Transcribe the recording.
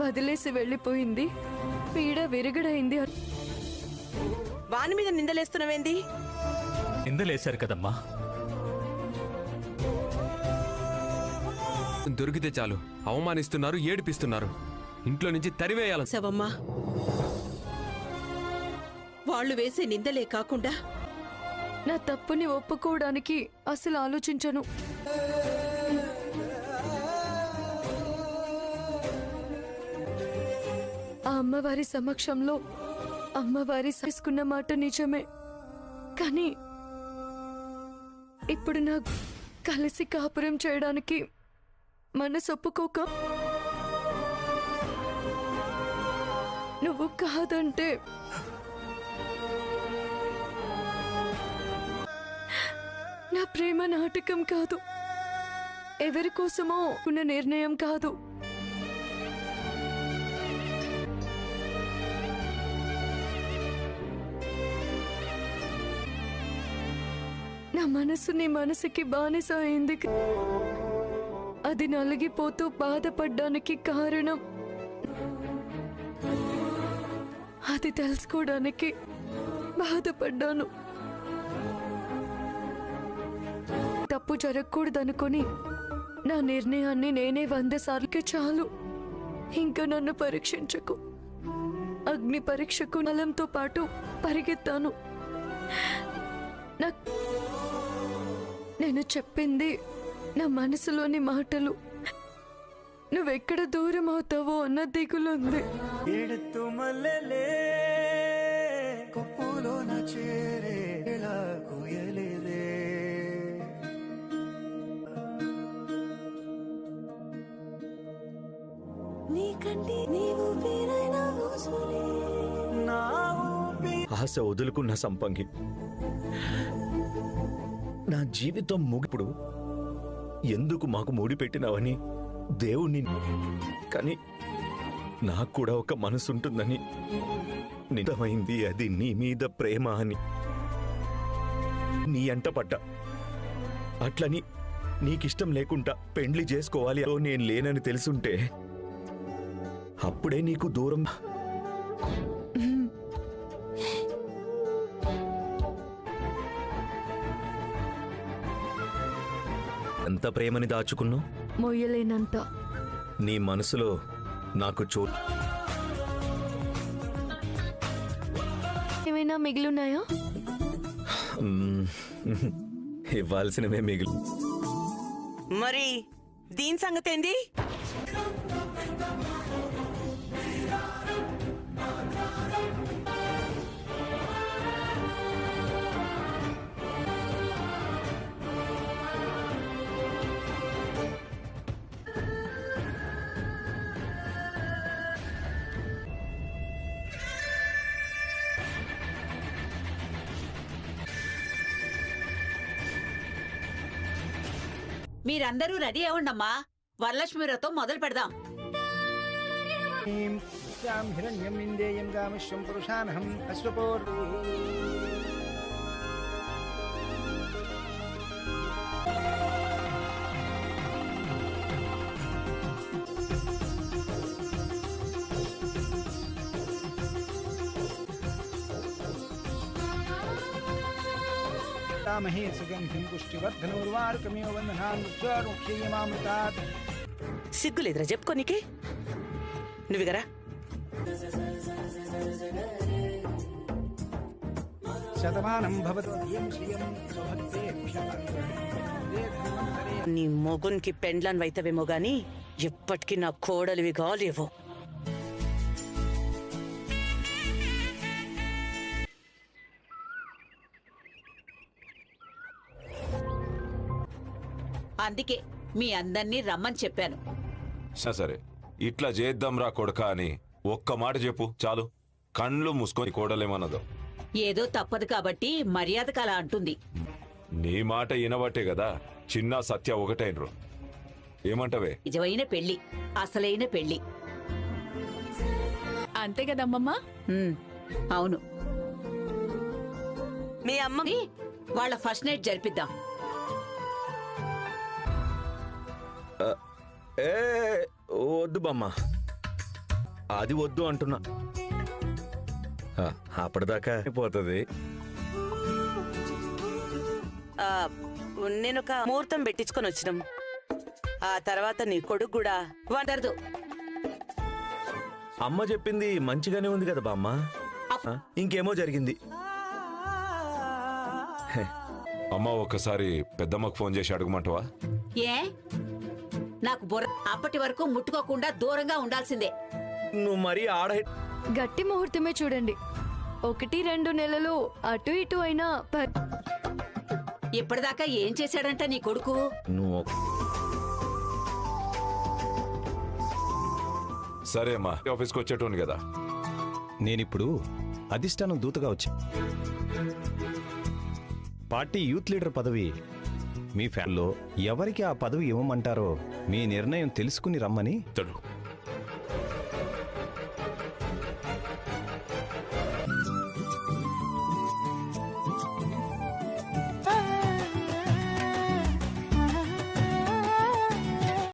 వదిలేసి వెళ్ళిపోయింది, పీడ విరగడైంది. వాని మీద నిందలేస్తున్నావేంది? నిందలేశారు కదమ్మా. దొరికితే చాలు అవమానిస్తున్నారు, ఏడిపిస్తున్నారు. ఇంట్లో నుంచి తరివేయాలి. శవమ్మా, వాళ్ళు వేసే నిందలే కాకుండా నా తప్పుని ఒప్పుకోవడానికి అసలు ఆలోచించను. ఆ అమ్మవారి సమక్షంలో అమ్మవారి తీసుకున్న మాట నిజమే, కానీ ఇప్పుడు నాకు కలిసి కాపురం చేయడానికి మనసు ఒప్పుకోక నువ్వు కాదంటే నా ప్రేమ నాటకం కాదు, ఎవరి కోసమో ఉన్న నిర్ణయం కాదు. నా మనసు నీ మనసుకి బానిస అయింది. అది నలిగిపోతూ బాధపడ్డానికి కారణం అది తెలుసుకోవడానికి బాధపడ్డాను. తప్పు జరగకూడదనుకొని నా నిర్ణయాన్ని నేనే 100 సార్లకి చాలు. ఇంకా నన్ను పరీక్షించకు. అగ్ని పరీక్షకు నలంతో పాటు పరిగెత్తాను. నేను చెప్పింది నా మనసులోని మాటలు. నువ్వెక్కడ దూరం అవుతావో అన్న దిగులుంది. ఆశ వదులుకున్న సంపంగి, నా జీవితం ముగిప్పుడు ఎందుకు మాకు ముడిపెట్టినావని దేవుణ్ణి, కానీ నాకు కూడా ఒక మనసుంటుందని, నిజమైంది అది నీ మీద ప్రేమ అని నీ అంట పడ్డా. అట్లని నీకిష్టం లేకుండా పెండ్లి చేసుకోవాలి నేను లేనని తెలుసుంటే అప్పుడే నీకు దూరం. ఎంత ప్రేమని దాచుకున్నావు? మొయ్యలేనంత. నీ మనసులో నాకు చోటు ఏమైనా మిగిలిన్నాయా? ఇవ్వాల్సినవే మిగిలి. మరి దీని సంగతి ఏంది? మీరందరూ రెడీ అవ్వండమ్మా, వరలక్ష్మి వ్రతం మొదలు పెడదాం. హిరణ్యం ఇందేయం గామిశ్వం పురుషానహం అశ్వపూర్. మహే సుగంధిం పుష్టివర్ధనోర్వారుకమేవ వందనాన్ వృక్షారుక్షేయమామృతాత్. సిగ్గులేదురా చెప్పుకోనికి? నువ్వుగరా శతమానం భవతో శ్రియం నీ మొగునికి పెండ్లాన్ వైతవేమో గాని ఎప్పటికీ నా కోడలివి కాలేవో. అందుకే మీ అందర్నీ రమ్మని చెప్పాను. సరే ఇట్లా చేద్దాంరా కొడక అని ఒక్క మాట చెప్పు చాలు. కండ్లు మూసుకొని కోడలేమన్నదో. ఏదో తప్పదు కాబట్టి మర్యాదకు అలా అంటుంది. నీ మాట వినబట్టే కదా చిన్న సత్య ఒకటైనరు. ఏమంటవే? నిజమైన పెళ్లి, అసలైన పెళ్లి. అంతే కదమ్మమ్మా? అవును. మీ అమ్మని వాళ్ళ ఫస్ట్ నైట్ జరిపిద్దాం. వద్దు బామ్మ, అది వద్దు అంటున్నా. అప్పటిదాకా అయిపోతుంది. నేను ఒక ముహూర్తం పెట్టించుకొని వచ్చినాం. ఆ తర్వాత నీ కొడుకు కూడా వండదు. అమ్మ చెప్పింది మంచిగానే ఉంది కదా బామ్మ. ఇంకేమో జరిగింది. అమ్మ ఒక్కసారి పెద్దమ్మకు ఫోన్ చేసి అడగమంటావా? ఏ నాకు బుర్ర అప్పటి వరకు ముట్టుకోకుండా దూరంగా ఉండాల్సిందే. నువ్వు మరీ ఆడ గట్టి ముహూర్తమే చూడండి. 1-2 నెలలు అటు ఇటు అయినా ఇప్పటిదాకా ఏం చేశాడంట నీ కొడుకు? నువ్వు సరే అమ్మా, ఆఫీస్కి వచ్చేటోని కదా. నేనిప్పుడు అధిష్టానం దూతగా వచ్చా. పార్టీ యూత్ లీడర్ పదవి మీ ఫ్యాన్లో ఎవరికి ఆ పదవి ఇవ్వమంటారో మీ నిర్ణయం తెలుసుకుని రమ్మని.